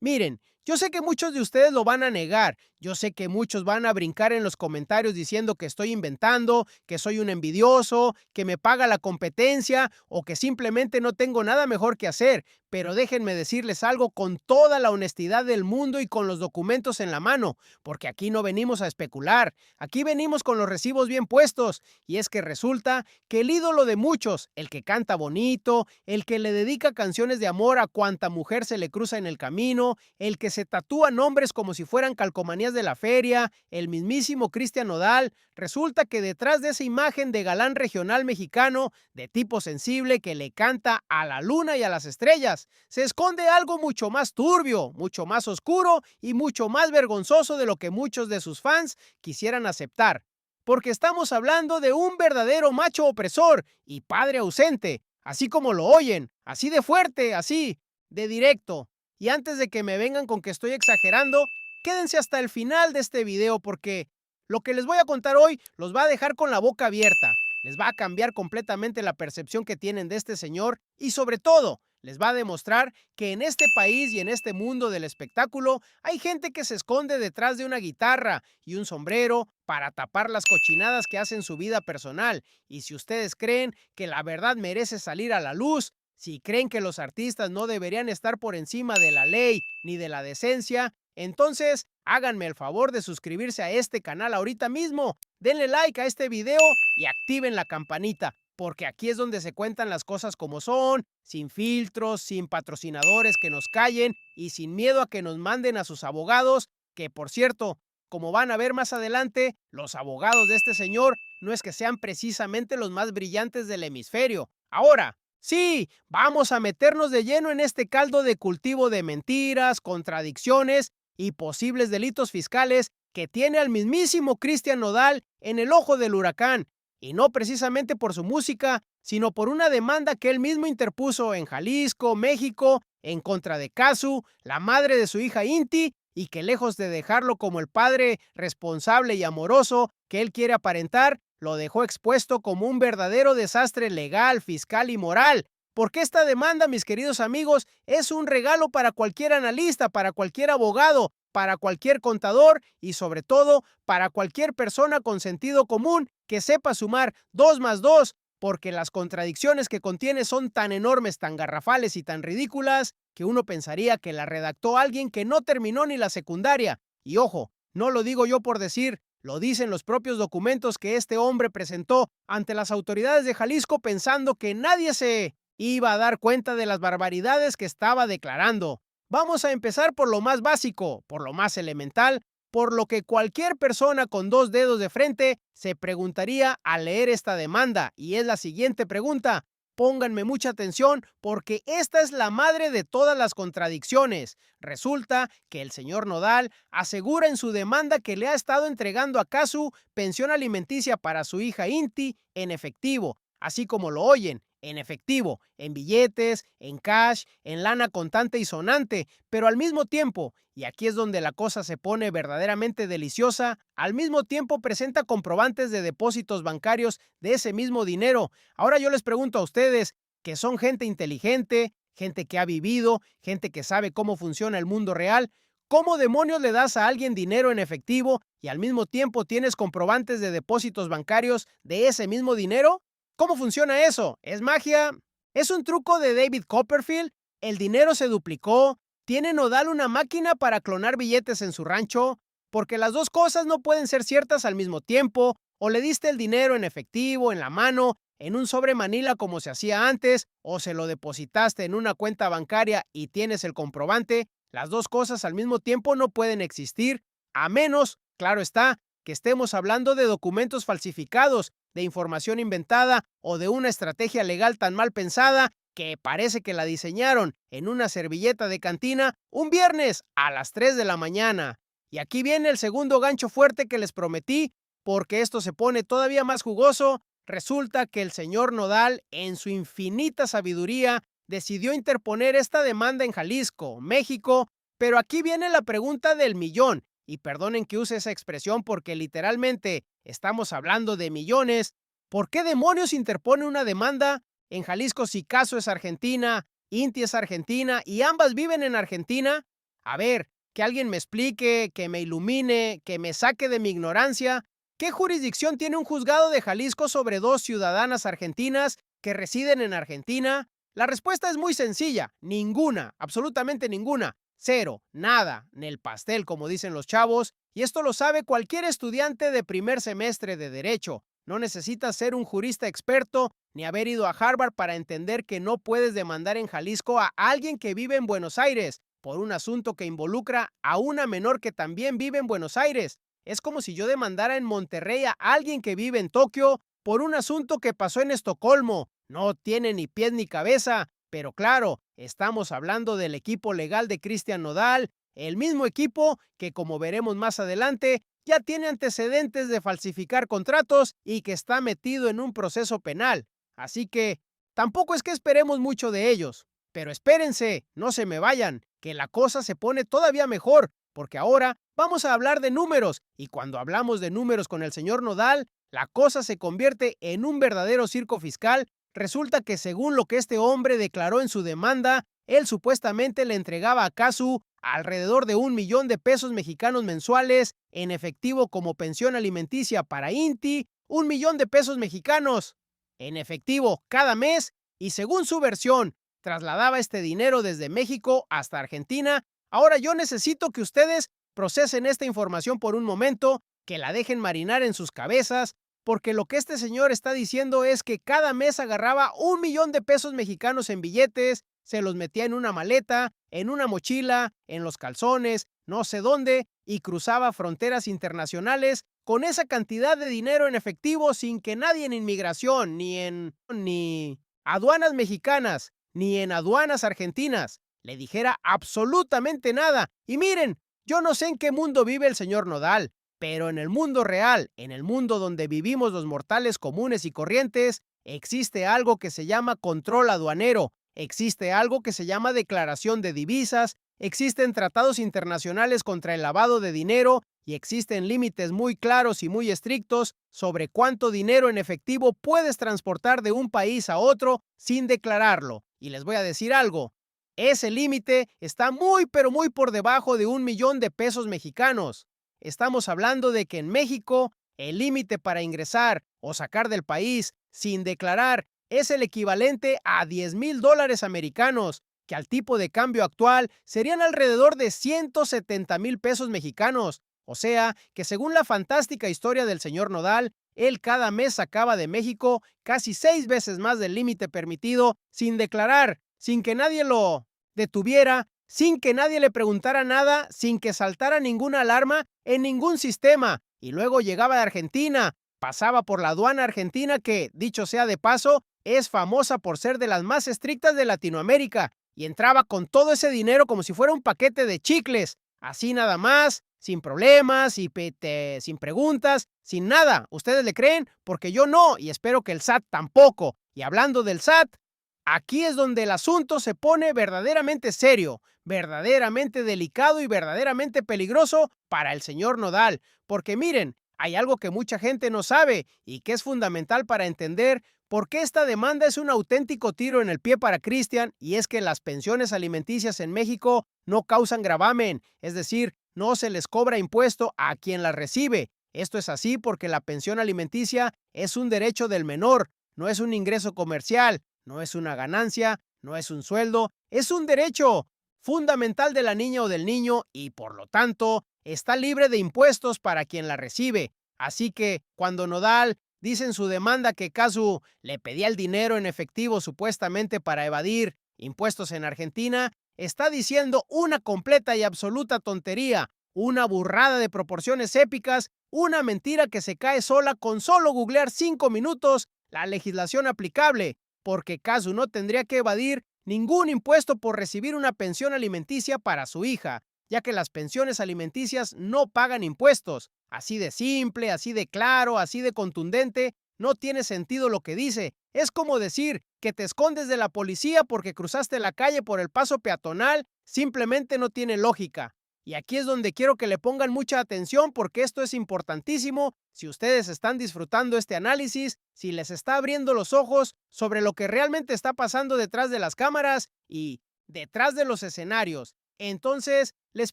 Miren, yo sé que muchos de ustedes lo van a negar, yo sé que muchos van a brincar en los comentarios diciendo que estoy inventando, que soy un envidioso, que me paga la competencia o que simplemente no tengo nada mejor que hacer, pero déjenme decirles algo con toda la honestidad del mundo y con los documentos en la mano, porque aquí no venimos a especular, aquí venimos con los recibos bien puestos, y es que resulta que el ídolo de muchos, el que canta bonito, el que le dedica canciones de amor a cuanta mujer se le cruza en el camino, el que se tatúa nombres como si fueran calcomanías de la feria, el mismísimo Cristian Nodal, resulta que detrás de esa imagen de galán regional mexicano, de tipo sensible que le canta a la luna y a las estrellas, se esconde algo mucho más turbio, mucho más oscuro y mucho más vergonzoso de lo que muchos de sus fans quisieran aceptar. Porque estamos hablando de un verdadero macho opresor y padre ausente, así como lo oyen, así de fuerte, así, de directo. Y antes de que me vengan con que estoy exagerando, quédense hasta el final de este video porque lo que les voy a contar hoy los va a dejar con la boca abierta, les va a cambiar completamente la percepción que tienen de este señor y sobre todo les va a demostrar que en este país y en este mundo del espectáculo hay gente que se esconde detrás de una guitarra y un sombrero para tapar las cochinadas que hacen su vida personal. Y si ustedes creen que la verdad merece salir a la luz, si creen que los artistas no deberían estar por encima de la ley ni de la decencia, entonces háganme el favor de suscribirse a este canal ahorita mismo, denle like a este video y activen la campanita, porque aquí es donde se cuentan las cosas como son, sin filtros, sin patrocinadores que nos callen y sin miedo a que nos manden a sus abogados, que por cierto, como van a ver más adelante, los abogados de este señor no es que sean precisamente los más brillantes del hemisferio. Ahora, sí, vamos a meternos de lleno en este caldo de cultivo de mentiras, contradicciones y posibles delitos fiscales que tiene al mismísimo Cristian Nodal en el ojo del huracán, y no precisamente por su música, sino por una demanda que él mismo interpuso en Jalisco, México, en contra de Casu, la madre de su hija Inti, y que lejos de dejarlo como el padre responsable y amoroso que él quiere aparentar, lo dejó expuesto como un verdadero desastre legal, fiscal y moral. Porque esta demanda, mis queridos amigos, es un regalo para cualquier analista, para cualquier abogado, para cualquier contador y sobre todo para cualquier persona con sentido común que sepa sumar 2 más 2, porque las contradicciones que contiene son tan enormes, tan garrafales y tan ridículas que uno pensaría que la redactó alguien que no terminó ni la secundaria. Y ojo, no lo digo yo por decir, lo dicen los propios documentos que este hombre presentó ante las autoridades de Jalisco pensando que nadie se iba a dar cuenta de las barbaridades que estaba declarando. Vamos a empezar por lo más básico, por lo más elemental, por lo que cualquier persona con 2 dedos de frente se preguntaría al leer esta demanda, y es la siguiente pregunta. Pónganme mucha atención porque esta es la madre de todas las contradicciones. Resulta que el señor Nodal asegura en su demanda que le ha estado entregando a Casu pensión alimenticia para su hija Inti en efectivo, así como lo oyen, en efectivo, en billetes, en cash, en lana contante y sonante, pero al mismo tiempo, y aquí es donde la cosa se pone verdaderamente deliciosa, al mismo tiempo presenta comprobantes de depósitos bancarios de ese mismo dinero. Ahora yo les pregunto a ustedes, que son gente inteligente, gente que ha vivido, gente que sabe cómo funciona el mundo real, ¿cómo demonios le das a alguien dinero en efectivo y al mismo tiempo tienes comprobantes de depósitos bancarios de ese mismo dinero? ¿Cómo funciona eso? ¿Es magia? ¿Es un truco de David Copperfield? ¿El dinero se duplicó? ¿Tiene Nodal una máquina para clonar billetes en su rancho? Porque las dos cosas no pueden ser ciertas al mismo tiempo. O le diste el dinero en efectivo, en la mano, en un sobre Manila como se hacía antes, o se lo depositaste en una cuenta bancaria y tienes el comprobante. Las dos cosas al mismo tiempo no pueden existir, a menos, claro está, que estemos hablando de documentos falsificados, de información inventada o de una estrategia legal tan mal pensada que parece que la diseñaron en una servilleta de cantina un viernes a las 3 de la mañana. Y aquí viene el segundo gancho fuerte que les prometí, porque esto se pone todavía más jugoso. Resulta que el señor Nodal, en su infinita sabiduría, decidió interponer esta demanda en Jalisco, México, pero aquí viene la pregunta del millón, y perdonen que use esa expresión porque literalmente estamos hablando de millones. ¿Por qué demonios interpone una demanda en Jalisco si Caso es Argentina, Inti es Argentina y ambas viven en Argentina? A ver, que alguien me explique, que me ilumine, que me saque de mi ignorancia. ¿Qué jurisdicción tiene un juzgado de Jalisco sobre dos ciudadanas argentinas que residen en Argentina? La respuesta es muy sencilla, ninguna, absolutamente ninguna. Cero, nada, en el pastel, como dicen los chavos, y esto lo sabe cualquier estudiante de primer semestre de Derecho. No necesitas ser un jurista experto ni haber ido a Harvard para entender que no puedes demandar en Jalisco a alguien que vive en Buenos Aires por un asunto que involucra a una menor que también vive en Buenos Aires. Es como si yo demandara en Monterrey a alguien que vive en Tokio por un asunto que pasó en Estocolmo. No tiene ni pies ni cabeza. Pero claro, estamos hablando del equipo legal de Cristian Nodal, el mismo equipo que, como veremos más adelante, ya tiene antecedentes de falsificar contratos y que está metido en un proceso penal. Así que tampoco es que esperemos mucho de ellos. Pero espérense, no se me vayan, que la cosa se pone todavía mejor, porque ahora vamos a hablar de números, y cuando hablamos de números con el señor Nodal, la cosa se convierte en un verdadero circo fiscal. Resulta que según lo que este hombre declaró en su demanda, él supuestamente le entregaba a Casu alrededor de 1 millón de pesos mexicanos mensuales en efectivo como pensión alimenticia para Inti, 1 millón de pesos mexicanos en efectivo cada mes, y según su versión, trasladaba este dinero desde México hasta Argentina. Ahora yo necesito que ustedes procesen esta información por un momento, que la dejen marinar en sus cabezas, porque lo que este señor está diciendo es que cada mes agarraba 1 millón de pesos mexicanos en billetes, se los metía en una maleta, en una mochila, en los calzones, no sé dónde, y cruzaba fronteras internacionales con esa cantidad de dinero en efectivo sin que nadie en inmigración, ni aduanas mexicanas, ni en aduanas argentinas le dijera absolutamente nada. Y miren, yo no sé en qué mundo vive el señor Nodal, pero en el mundo real, en el mundo donde vivimos los mortales comunes y corrientes, existe algo que se llama control aduanero, existe algo que se llama declaración de divisas, existen tratados internacionales contra el lavado de dinero y existen límites muy claros y muy estrictos sobre cuánto dinero en efectivo puedes transportar de un país a otro sin declararlo. Y les voy a decir algo, ese límite está muy pero muy por debajo de 1 millón de pesos mexicanos. Estamos hablando de que en México el límite para ingresar o sacar del país sin declarar es el equivalente a $10,000 americanos, que al tipo de cambio actual serían alrededor de 170,000 pesos mexicanos. O sea, que según la fantástica historia del señor Nodal, él cada mes sacaba de México casi 6 veces más del límite permitido sin declarar, sin que nadie lo detuviera, sin que nadie le preguntara nada, sin que saltara ninguna alarma en ningún sistema. Y luego llegaba de Argentina, pasaba por la aduana argentina que, dicho sea de paso, es famosa por ser de las más estrictas de Latinoamérica, y entraba con todo ese dinero como si fuera un paquete de chicles, así nada más, sin problemas, sin preguntas, sin nada. ¿Ustedes le creen? Porque yo no, y espero que el SAT tampoco. Y hablando del SAT, aquí es donde el asunto se pone verdaderamente serio, verdaderamente delicado y verdaderamente peligroso para el señor Nodal. Porque miren, hay algo que mucha gente no sabe y que es fundamental para entender por qué esta demanda es un auténtico tiro en el pie para Cristian, y es que las pensiones alimenticias en México no causan gravamen, es decir, no se les cobra impuesto a quien las recibe. Esto es así porque la pensión alimenticia es un derecho del menor, no es un ingreso comercial, no es una ganancia, no es un sueldo, es un derecho fundamental de la niña o del niño y, por lo tanto, está libre de impuestos para quien la recibe. Así que, cuando Nodal dice en su demanda que Casu le pedía el dinero en efectivo supuestamente para evadir impuestos en Argentina, está diciendo una completa y absoluta tontería, una burrada de proporciones épicas, una mentira que se cae sola con solo googlear 5 minutos la legislación aplicable, porque Casu no tendría que evadir ningún impuesto por recibir una pensión alimenticia para su hija, ya que las pensiones alimenticias no pagan impuestos. Así de simple, así de claro, así de contundente, no tiene sentido lo que dice. Es como decir que te escondes de la policía porque cruzaste la calle por el paso peatonal, simplemente no tiene lógica. Y aquí es donde quiero que le pongan mucha atención porque esto es importantísimo. Si ustedes están disfrutando este análisis, si les está abriendo los ojos sobre lo que realmente está pasando detrás de las cámaras y detrás de los escenarios, Entonces, les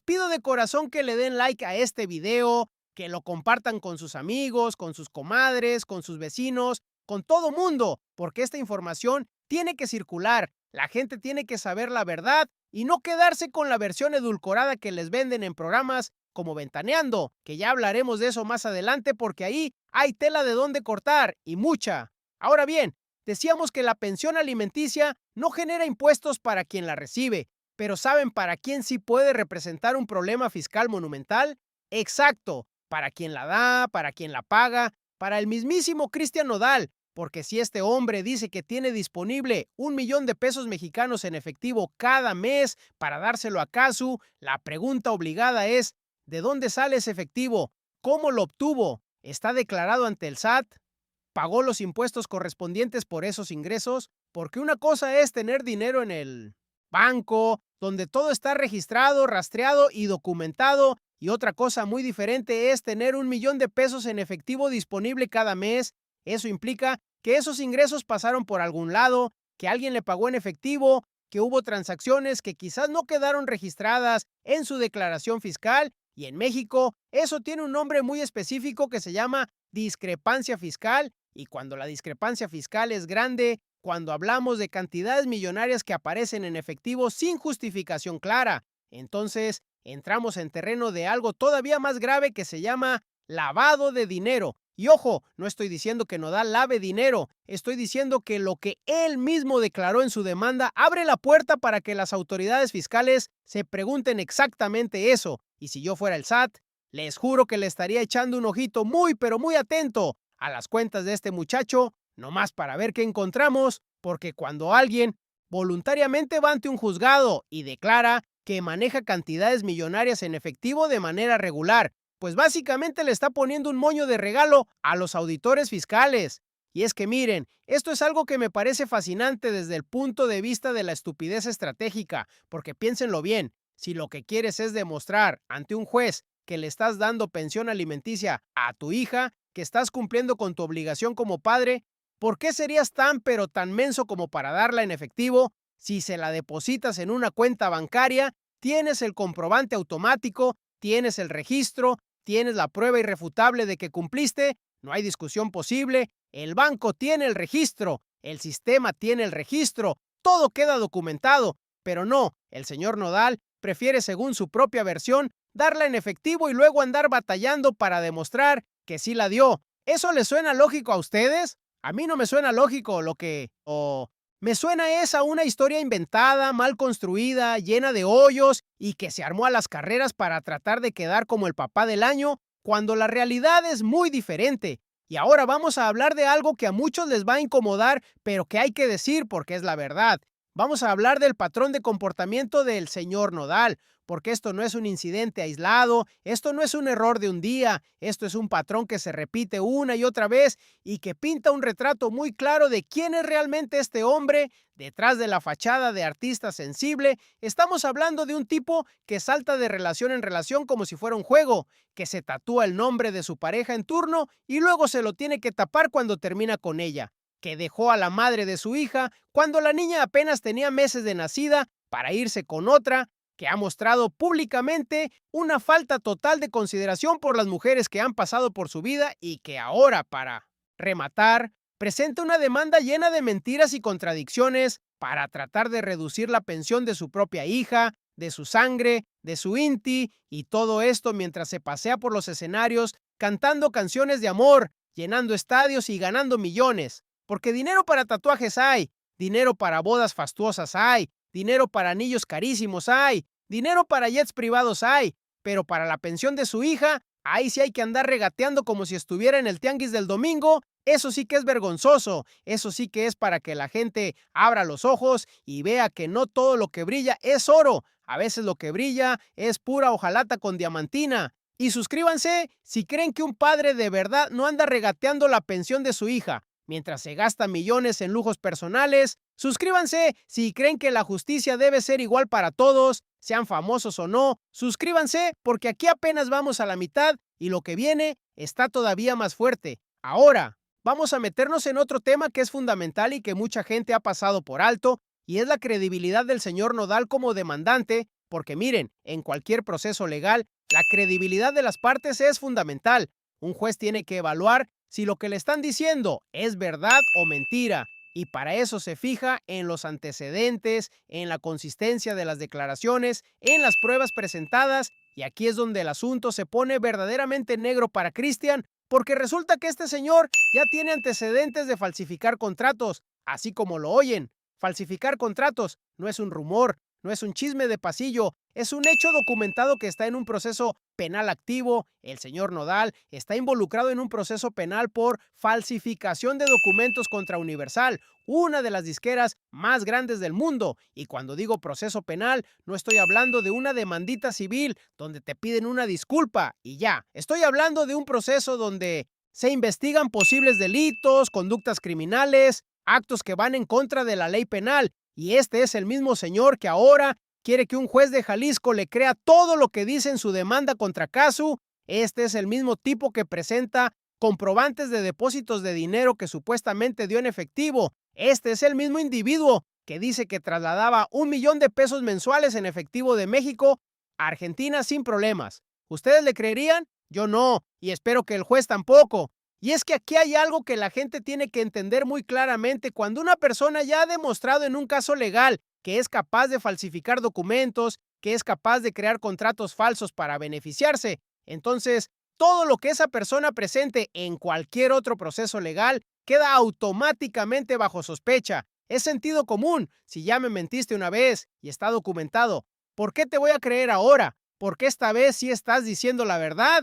pido de corazón que le den like a este video, que lo compartan con sus amigos, con sus comadres, con sus vecinos, con todo mundo, porque esta información tiene que circular. La gente tiene que saber la verdad y no quedarse con la versión edulcorada que les venden en programas como Ventaneando, que ya hablaremos de eso más adelante porque ahí hay tela de dónde cortar y mucha. Ahora bien, decíamos que la pensión alimenticia no genera impuestos para quien la recibe, pero ¿saben para quién sí puede representar un problema fiscal monumental? Exacto, para quien la da, para quien la paga, para el mismísimo Cristian Nodal, porque si este hombre dice que tiene disponible 1 millón de pesos mexicanos en efectivo cada mes para dárselo a Casu, la pregunta obligada es, ¿de dónde sale ese efectivo? ¿Cómo lo obtuvo? ¿Está declarado ante el SAT? ¿Pagó los impuestos correspondientes por esos ingresos? Porque una cosa es tener dinero en el banco, donde todo está registrado, rastreado y documentado, y otra cosa muy diferente es tener 1 millón de pesos en efectivo disponible cada mes. Eso implica que esos ingresos pasaron por algún lado, que alguien le pagó en efectivo, que hubo transacciones que quizás no quedaron registradas en su declaración fiscal, y en México eso tiene un nombre muy específico que se llama discrepancia fiscal, y cuando la discrepancia fiscal es grande, cuando hablamos de cantidades millonarias que aparecen en efectivo sin justificación clara, entonces entramos en terreno de algo todavía más grave que se llama lavado de dinero. Y ojo, no estoy diciendo que Nodal lave dinero, estoy diciendo que lo que él mismo declaró en su demanda abre la puerta para que las autoridades fiscales se pregunten exactamente eso. Y si yo fuera el SAT, les juro que le estaría echando un ojito muy pero muy atento a las cuentas de este muchacho, nomás para ver qué encontramos, porque cuando alguien voluntariamente va ante un juzgado y declara que maneja cantidades millonarias en efectivo de manera regular, pues básicamente le está poniendo un moño de regalo a los auditores fiscales. Y es que miren, esto es algo que me parece fascinante desde el punto de vista de la estupidez estratégica, porque piénsenlo bien, si lo que quieres es demostrar ante un juez que le estás dando pensión alimenticia a tu hija, que estás cumpliendo con tu obligación como padre, ¿por qué serías tan pero tan menso como para darla en efectivo? Si se la depositas en una cuenta bancaria, tienes el comprobante automático, tienes el registro, tienes la prueba irrefutable de que cumpliste, no hay discusión posible, el banco tiene el registro, el sistema tiene el registro, todo queda documentado, pero no, el señor Nodal prefiere, según su propia versión, darla en efectivo y luego andar batallando para demostrar que sí la dio. ¿Eso les suena lógico a ustedes? A mí no me suena lógico me suena esa una historia inventada, mal construida, llena de hoyos y que se armó a las carreras para tratar de quedar como el papá del año, cuando la realidad es muy diferente. Y ahora vamos a hablar de algo que a muchos les va a incomodar, pero que hay que decir porque es la verdad. Vamos a hablar del patrón de comportamiento del señor Nodal, porque esto no es un incidente aislado, esto no es un error de un día, esto es un patrón que se repite una y otra vez y que pinta un retrato muy claro de quién es realmente este hombre detrás de la fachada de artista sensible. Estamos hablando de un tipo que salta de relación en relación como si fuera un juego, que se tatúa el nombre de su pareja en turno y luego se lo tiene que tapar cuando termina con ella, que dejó a la madre de su hija cuando la niña apenas tenía meses de nacida para irse con otra, que ha mostrado públicamente una falta total de consideración por las mujeres que han pasado por su vida y que ahora, para rematar, presenta una demanda llena de mentiras y contradicciones para tratar de reducir la pensión de su propia hija, de su sangre, de su inti, y todo esto mientras se pasea por los escenarios cantando canciones de amor, llenando estadios y ganando millones. Porque dinero para tatuajes hay, dinero para bodas fastuosas hay, dinero para anillos carísimos hay, dinero para jets privados hay, pero para la pensión de su hija, ahí sí hay que andar regateando como si estuviera en el tianguis del domingo. Eso sí que es vergonzoso, eso sí que es para que la gente abra los ojos y vea que no todo lo que brilla es oro, a veces lo que brilla es pura hojalata con diamantina. Y suscríbanse si creen que un padre de verdad no anda regateando la pensión de su hija mientras se gasta millones en lujos personales. Suscríbanse si creen que la justicia debe ser igual para todos, sean famosos o no. Suscríbanse porque aquí apenas vamos a la mitad y lo que viene está todavía más fuerte. Ahora, vamos a meternos en otro tema que es fundamental y que mucha gente ha pasado por alto, y es la credibilidad del señor Nodal como demandante, porque miren, en cualquier proceso legal, la credibilidad de las partes es fundamental. Un juez tiene que evaluar si lo que le están diciendo es verdad o mentira, y para eso se fija en los antecedentes, en la consistencia de las declaraciones, en las pruebas presentadas, y aquí es donde el asunto se pone verdaderamente negro para Christian, porque resulta que este señor ya tiene antecedentes de falsificar contratos, así como lo oyen. Falsificar contratos no es un rumor, no es un chisme de pasillo, es un hecho documentado que está en un proceso penal activo. El señor Nodal está involucrado en un proceso penal por falsificación de documentos contra Universal, una de las disqueras más grandes del mundo. Y cuando digo proceso penal, no estoy hablando de una demandita civil donde te piden una disculpa y ya. Estoy hablando de un proceso donde se investigan posibles delitos, conductas criminales, actos que van en contra de la ley penal. Y este es el mismo señor que ahora quiere que un juez de Jalisco le crea todo lo que dice en su demanda contra Casu. Este es el mismo tipo que presenta comprobantes de depósitos de dinero que supuestamente dio en efectivo. Este es el mismo individuo que dice que trasladaba 1 millón de pesos mensuales en efectivo de México a Argentina sin problemas. ¿Ustedes le creerían? Yo no, y espero que el juez tampoco. Y es que aquí hay algo que la gente tiene que entender muy claramente. Cuando una persona ya ha demostrado en un caso legal que es capaz de falsificar documentos, que es capaz de crear contratos falsos para beneficiarse, entonces todo lo que esa persona presente en cualquier otro proceso legal queda automáticamente bajo sospecha. Es sentido común. Si ya me mentiste una vez y está documentado, ¿por qué te voy a creer ahora? ¿Por qué esta vez sí estás diciendo la verdad?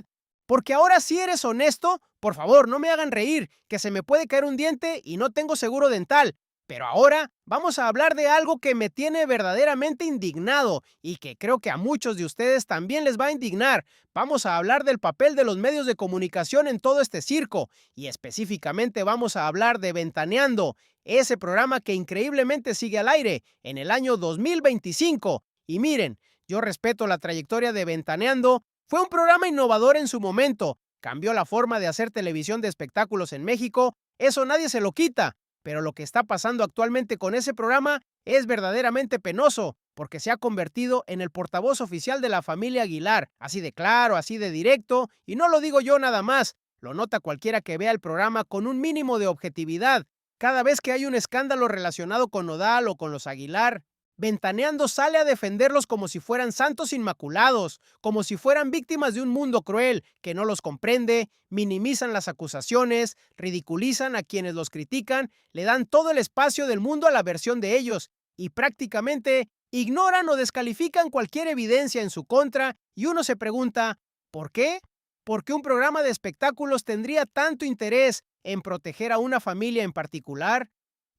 Porque ahora sí eres honesto. Por favor, no me hagan reír, que se me puede caer un diente y no tengo seguro dental. Pero ahora vamos a hablar de algo que me tiene verdaderamente indignado y que creo que a muchos de ustedes también les va a indignar. Vamos a hablar del papel de los medios de comunicación en todo este circo y específicamente vamos a hablar de Ventaneando, ese programa que increíblemente sigue al aire en el año 2025. Y miren, yo respeto la trayectoria de Ventaneando. Fue un programa innovador en su momento, cambió la forma de hacer televisión de espectáculos en México, eso nadie se lo quita. Pero lo que está pasando actualmente con ese programa es verdaderamente penoso, porque se ha convertido en el portavoz oficial de la familia Aguilar, así de claro, así de directo, y no lo digo yo nada más, lo nota cualquiera que vea el programa con un mínimo de objetividad. Cada vez que hay un escándalo relacionado con Nodal o con los Aguilar, Ventaneando sale a defenderlos como si fueran santos inmaculados, como si fueran víctimas de un mundo cruel que no los comprende, minimizan las acusaciones, ridiculizan a quienes los critican, le dan todo el espacio del mundo a la versión de ellos y prácticamente ignoran o descalifican cualquier evidencia en su contra y uno se pregunta, ¿por qué? ¿Por qué un programa de espectáculos tendría tanto interés en proteger a una familia en particular?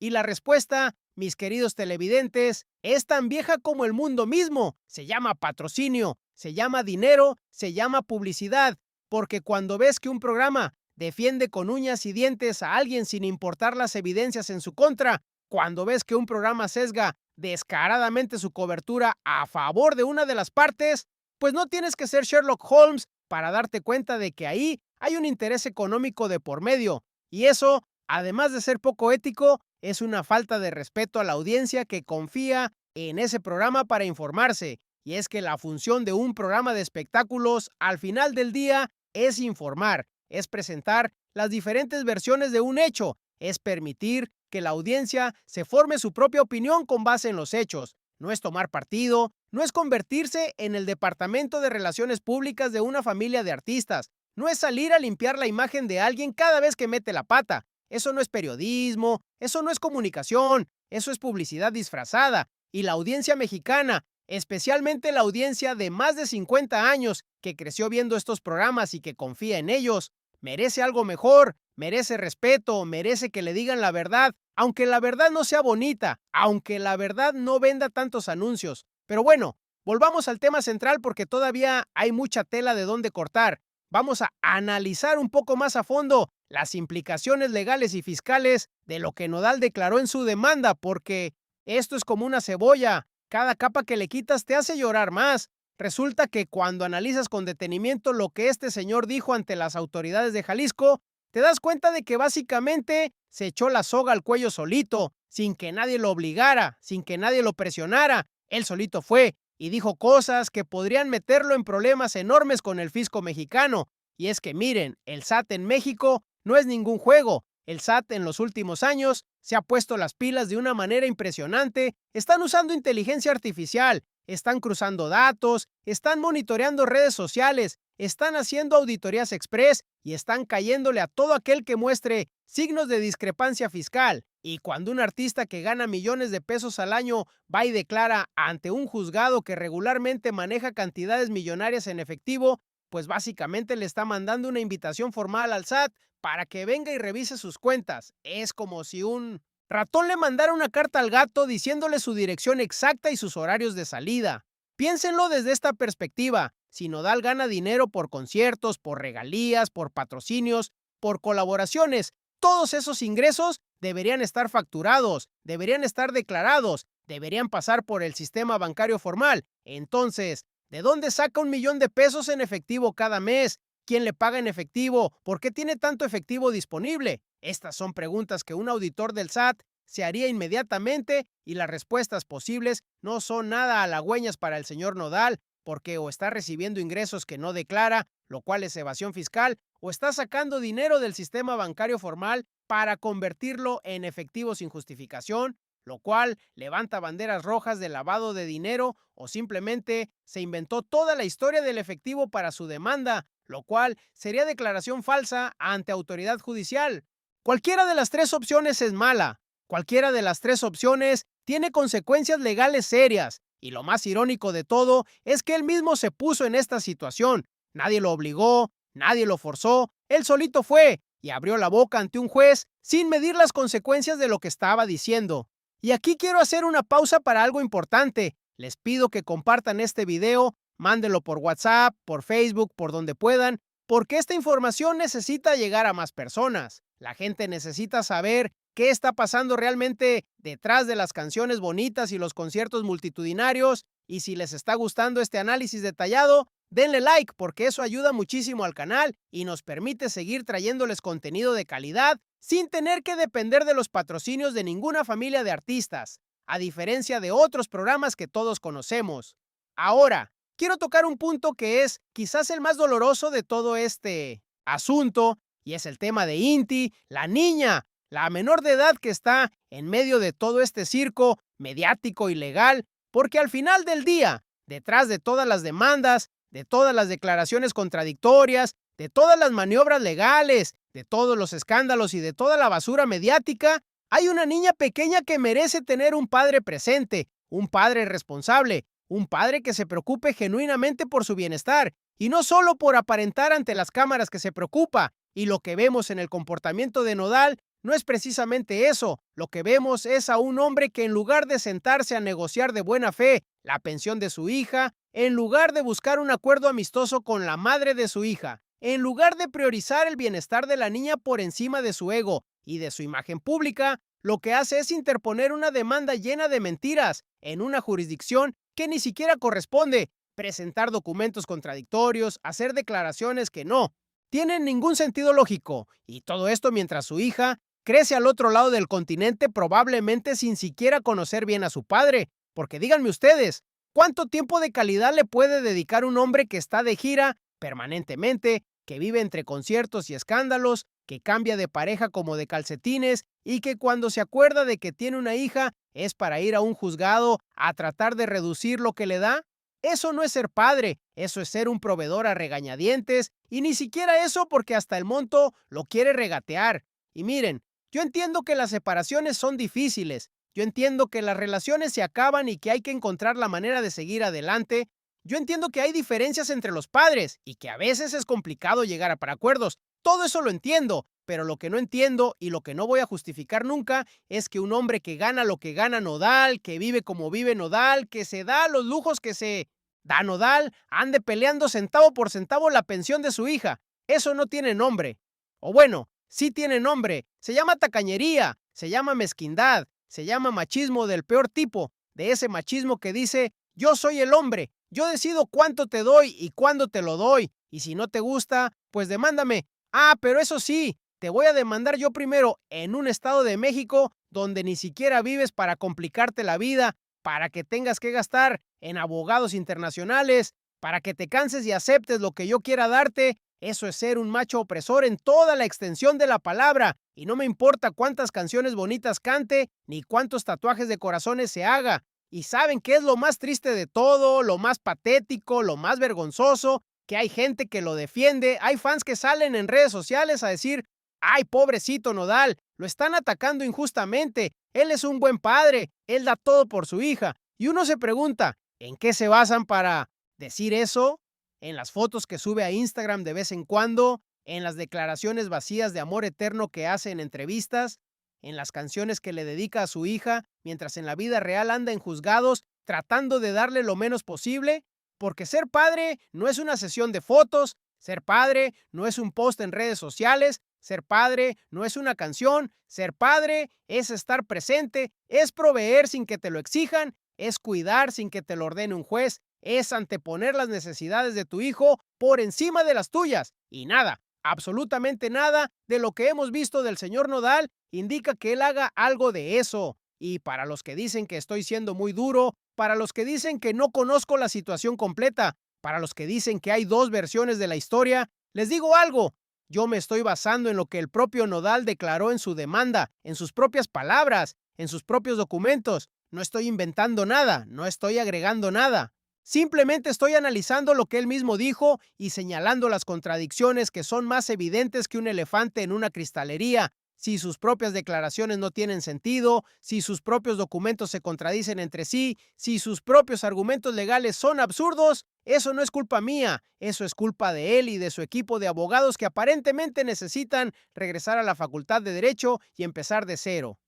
Y la respuesta, mis queridos televidentes, es tan vieja como el mundo mismo. Se llama patrocinio, se llama dinero, se llama publicidad. Porque cuando ves que un programa defiende con uñas y dientes a alguien sin importar las evidencias en su contra, cuando ves que un programa sesga descaradamente su cobertura a favor de una de las partes, pues no tienes que ser Sherlock Holmes para darte cuenta de que ahí hay un interés económico de por medio. Y eso, además de ser poco ético, es una falta de respeto a la audiencia que confía en ese programa para informarse. Y es que la función de un programa de espectáculos al final del día es informar, es presentar las diferentes versiones de un hecho, es permitir que la audiencia se forme su propia opinión con base en los hechos. No es tomar partido, no es convertirse en el departamento de relaciones públicas de una familia de artistas, no es salir a limpiar la imagen de alguien cada vez que mete la pata. Eso no es periodismo, eso no es comunicación, eso es publicidad disfrazada. Y la audiencia mexicana, especialmente la audiencia de más de 50 años que creció viendo estos programas y que confía en ellos, merece algo mejor, merece respeto, merece que le digan la verdad, aunque la verdad no sea bonita, aunque la verdad no venda tantos anuncios. Pero bueno, volvamos al tema central porque todavía hay mucha tela de dónde cortar. Vamos a analizar un poco más a fondo las implicaciones legales y fiscales de lo que Nodal declaró en su demanda, porque esto es como una cebolla. Cada capa que le quitas te hace llorar más. Resulta que cuando analizas con detenimiento lo que este señor dijo ante las autoridades de Jalisco, te das cuenta de que básicamente se echó la soga al cuello solito, sin que nadie lo obligara, sin que nadie lo presionara. Él solito fue y dijo cosas que podrían meterlo en problemas enormes con el fisco mexicano. Y es que miren, el SAT en México no es ningún juego. El SAT en los últimos años se ha puesto las pilas de una manera impresionante. Están usando inteligencia artificial, están cruzando datos, están monitoreando redes sociales, están haciendo auditorías express y están cayéndole a todo aquel que muestre signos de discrepancia fiscal. Y cuando un artista que gana millones de pesos al año va y declara ante un juzgado que regularmente maneja cantidades millonarias en efectivo, pues básicamente le está mandando una invitación formal al SAT para que venga y revise sus cuentas. Es como si un ratón le mandara una carta al gato diciéndole su dirección exacta y sus horarios de salida. Piénsenlo desde esta perspectiva. Si Nodal gana dinero por conciertos, por regalías, por patrocinios, por colaboraciones, todos esos ingresos deberían estar facturados, deberían estar declarados, deberían pasar por el sistema bancario formal. Entonces, ¿de dónde saca 1 millón de pesos en efectivo cada mes? ¿Quién le paga en efectivo? ¿Por qué tiene tanto efectivo disponible? Estas son preguntas que un auditor del SAT se haría inmediatamente y las respuestas posibles no son nada halagüeñas para el señor Nodal, porque o está recibiendo ingresos que no declara, lo cual es evasión fiscal, o está sacando dinero del sistema bancario formal para convertirlo en efectivo sin justificación, lo cual levanta banderas rojas de lavado de dinero, o simplemente se inventó toda la historia del efectivo para su demanda, lo cual sería declaración falsa ante autoridad judicial. Cualquiera de las tres opciones es mala. Cualquiera de las tres opciones tiene consecuencias legales serias. Y lo más irónico de todo es que él mismo se puso en esta situación. Nadie lo obligó, nadie lo forzó, él solito fue y abrió la boca ante un juez sin medir las consecuencias de lo que estaba diciendo. Y aquí quiero hacer una pausa para algo importante. Les pido que compartan este video, mándenlo por WhatsApp, por Facebook, por donde puedan, porque esta información necesita llegar a más personas. La gente necesita saber qué está pasando realmente detrás de las canciones bonitas y los conciertos multitudinarios. Y si les está gustando este análisis detallado, denle like porque eso ayuda muchísimo al canal y nos permite seguir trayéndoles contenido de calidad sin tener que depender de los patrocinios de ninguna familia de artistas, a diferencia de otros programas que todos conocemos. Ahora, quiero tocar un punto que es quizás el más doloroso de todo este asunto, y es el tema de Inti, la niña, la menor de edad que está en medio de todo este circo mediático y legal, porque al final del día, detrás de todas las demandas, de todas las declaraciones contradictorias, de todas las maniobras legales, de todos los escándalos y de toda la basura mediática, hay una niña pequeña que merece tener un padre presente, un padre responsable, un padre que se preocupe genuinamente por su bienestar, y no solo por aparentar ante las cámaras que se preocupa. Y lo que vemos en el comportamiento de Nodal no es precisamente eso. Lo que vemos es a un hombre que en lugar de sentarse a negociar de buena fe la pensión de su hija, en lugar de buscar un acuerdo amistoso con la madre de su hija, en lugar de priorizar el bienestar de la niña por encima de su ego y de su imagen pública, lo que hace es interponer una demanda llena de mentiras en una jurisdicción que ni siquiera corresponde, presentar documentos contradictorios, hacer declaraciones que no tienen ningún sentido lógico, y todo esto mientras su hija crece al otro lado del continente probablemente sin siquiera conocer bien a su padre, porque díganme ustedes, ¿cuánto tiempo de calidad le puede dedicar un hombre que está de gira permanentemente, que vive entre conciertos y escándalos, que cambia de pareja como de calcetines y que cuando se acuerda de que tiene una hija es para ir a un juzgado a tratar de reducir lo que le da? Eso no es ser padre, eso es ser un proveedor a regañadientes, y ni siquiera eso porque hasta el monto lo quiere regatear. Y miren, yo entiendo que las separaciones son difíciles, yo entiendo que las relaciones se acaban y que hay que encontrar la manera de seguir adelante, yo entiendo que hay diferencias entre los padres y que a veces es complicado llegar a para acuerdos, todo eso lo entiendo, pero lo que no entiendo y lo que no voy a justificar nunca es que un hombre que gana lo que gana Nodal, que vive como vive Nodal, que se da los lujos que se da Nodal, ande peleando centavo por centavo la pensión de su hija. Eso no tiene nombre. O bueno, sí tiene nombre. Se llama tacañería, se llama mezquindad, se llama machismo del peor tipo, de ese machismo que dice, yo soy el hombre, yo decido cuánto te doy y cuándo te lo doy, y si no te gusta, pues demándame. Ah, pero eso sí, te voy a demandar yo primero en un estado de México donde ni siquiera vives para complicarte la vida, para que tengas que gastar en abogados internacionales, para que te canses y aceptes lo que yo quiera darte. Eso es ser un macho opresor en toda la extensión de la palabra. Y no me importa cuántas canciones bonitas cante, ni cuántos tatuajes de corazones se haga. ¿Y saben qué es lo más triste de todo, lo más patético, lo más vergonzoso? Que hay gente que lo defiende, hay fans que salen en redes sociales a decir: ay, pobrecito Nodal, lo están atacando injustamente, él es un buen padre, él da todo por su hija. Y uno se pregunta, ¿en qué se basan para decir eso? ¿En las fotos que sube a Instagram de vez en cuando? ¿En las declaraciones vacías de amor eterno que hace en entrevistas? ¿En las canciones que le dedica a su hija, mientras en la vida real anda en juzgados tratando de darle lo menos posible? Porque ser padre no es una sesión de fotos, ser padre no es un post en redes sociales, ser padre no es una canción, ser padre es estar presente, es proveer sin que te lo exijan, es cuidar sin que te lo ordene un juez, es anteponer las necesidades de tu hijo por encima de las tuyas. Y nada, absolutamente nada de lo que hemos visto del señor Nodal indica que él haga algo de eso. Y para los que dicen que estoy siendo muy duro, para los que dicen que no conozco la situación completa, para los que dicen que hay dos versiones de la historia, les digo algo. Yo me estoy basando en lo que el propio Nodal declaró en su demanda, en sus propias palabras, en sus propios documentos. No estoy inventando nada, no estoy agregando nada. Simplemente estoy analizando lo que él mismo dijo y señalando las contradicciones que son más evidentes que un elefante en una cristalería. Si sus propias declaraciones no tienen sentido, si sus propios documentos se contradicen entre sí, si sus propios argumentos legales son absurdos, eso no es culpa mía, eso es culpa de él y de su equipo de abogados que aparentemente necesitan regresar a la Facultad de Derecho y empezar de cero.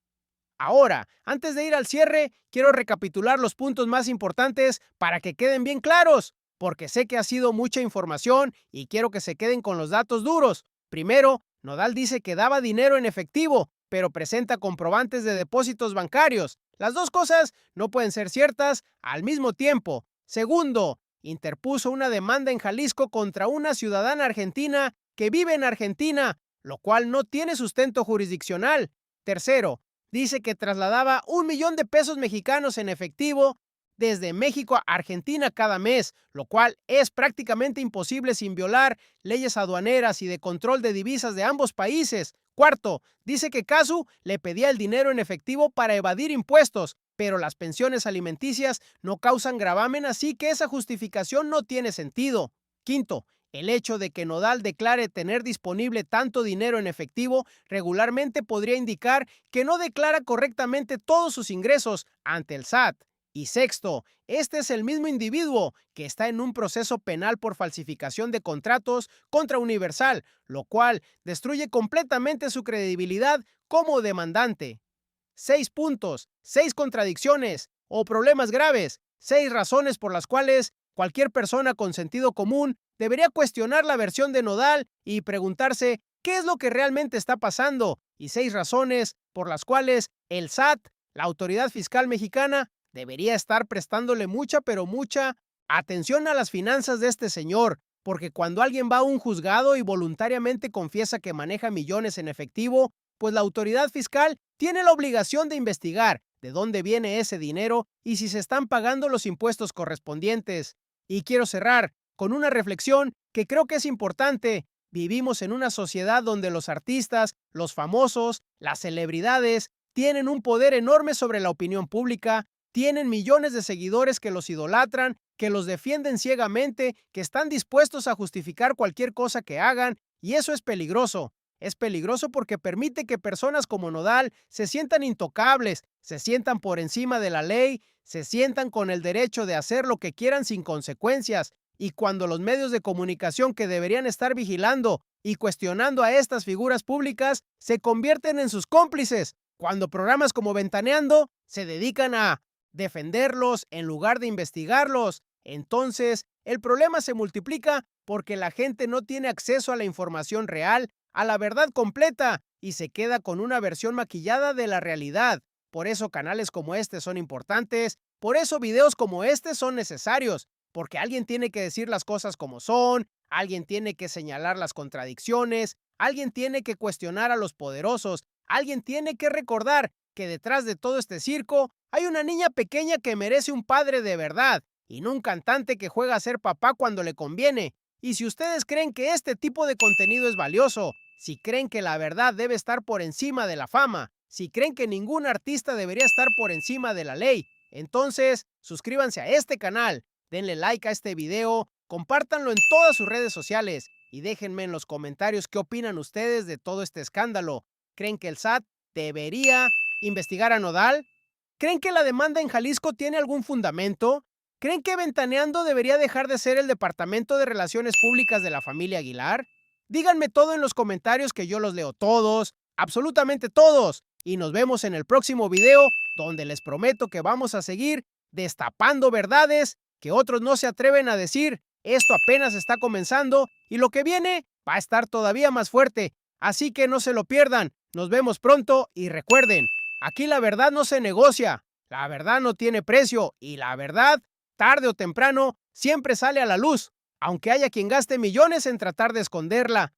Ahora, antes de ir al cierre, quiero recapitular los puntos más importantes para que queden bien claros, porque sé que ha sido mucha información y quiero que se queden con los datos duros. Primero, Nodal dice que daba dinero en efectivo, pero presenta comprobantes de depósitos bancarios. Las dos cosas no pueden ser ciertas al mismo tiempo. Segundo, interpuso una demanda en Jalisco contra una ciudadana argentina que vive en Argentina, lo cual no tiene sustento jurisdiccional. Tercero, dice que trasladaba 1 millón de pesos mexicanos en efectivo desde México a Argentina cada mes, lo cual es prácticamente imposible sin violar leyes aduaneras y de control de divisas de ambos países. Cuarto, dice que Casu le pedía el dinero en efectivo para evadir impuestos, pero las pensiones alimenticias no causan gravamen, así que esa justificación no tiene sentido. Quinto, el hecho de que Nodal declare tener disponible tanto dinero en efectivo regularmente podría indicar que no declara correctamente todos sus ingresos ante el SAT. Y sexto, este es el mismo individuo que está en un proceso penal por falsificación de contratos contra Universal, lo cual destruye completamente su credibilidad como demandante. 6 puntos, 6 contradicciones o problemas graves, 6 razones por las cuales cualquier persona con sentido común debería cuestionar la versión de Nodal y preguntarse qué es lo que realmente está pasando, y 6 razones por las cuales el SAT, la autoridad fiscal mexicana, debería estar prestándole mucha, pero mucha atención a las finanzas de este señor, porque cuando alguien va a un juzgado y voluntariamente confiesa que maneja millones en efectivo, pues la autoridad fiscal tiene la obligación de investigar de dónde viene ese dinero y si se están pagando los impuestos correspondientes. Y quiero cerrar con una reflexión que creo que es importante. Vivimos en una sociedad donde los artistas, los famosos, las celebridades tienen un poder enorme sobre la opinión pública, tienen millones de seguidores que los idolatran, que los defienden ciegamente, que están dispuestos a justificar cualquier cosa que hagan, y eso es peligroso. Es peligroso porque permite que personas como Nodal se sientan intocables, se sientan por encima de la ley, se sientan con el derecho de hacer lo que quieran sin consecuencias. Y cuando los medios de comunicación que deberían estar vigilando y cuestionando a estas figuras públicas se convierten en sus cómplices, cuando programas como Ventaneando se dedican a defenderlos en lugar de investigarlos, entonces el problema se multiplica porque la gente no tiene acceso a la información real, a la verdad completa, y se queda con una versión maquillada de la realidad. Por eso canales como este son importantes, por eso videos como este son necesarios, porque alguien tiene que decir las cosas como son, alguien tiene que señalar las contradicciones, alguien tiene que cuestionar a los poderosos, alguien tiene que recordar que detrás de todo este circo Hay una niña pequeña que merece un padre de verdad y no un cantante que juega a ser papá cuando le conviene. Y si ustedes creen que este tipo de contenido es valioso, si creen que la verdad debe estar por encima de la fama, si creen que ningún artista debería estar por encima de la ley, entonces suscríbanse a este canal, denle like a este video, compártanlo en todas sus redes sociales y déjenme en los comentarios qué opinan ustedes de todo este escándalo. ¿Creen que el SAT debería investigar a Nodal? ¿Creen que la demanda en Jalisco tiene algún fundamento? ¿Creen que Ventaneando debería dejar de ser el Departamento de Relaciones Públicas de la familia Aguilar? Díganme todo en los comentarios que yo los leo todos, absolutamente todos. Y nos vemos en el próximo video donde les prometo que vamos a seguir destapando verdades que otros no se atreven a decir. Esto apenas está comenzando y lo que viene va a estar todavía más fuerte. Así que no se lo pierdan. Nos vemos pronto y recuerden, aquí la verdad no se negocia, la verdad no tiene precio y la verdad, tarde o temprano, siempre sale a la luz, aunque haya quien gaste millones en tratar de esconderla.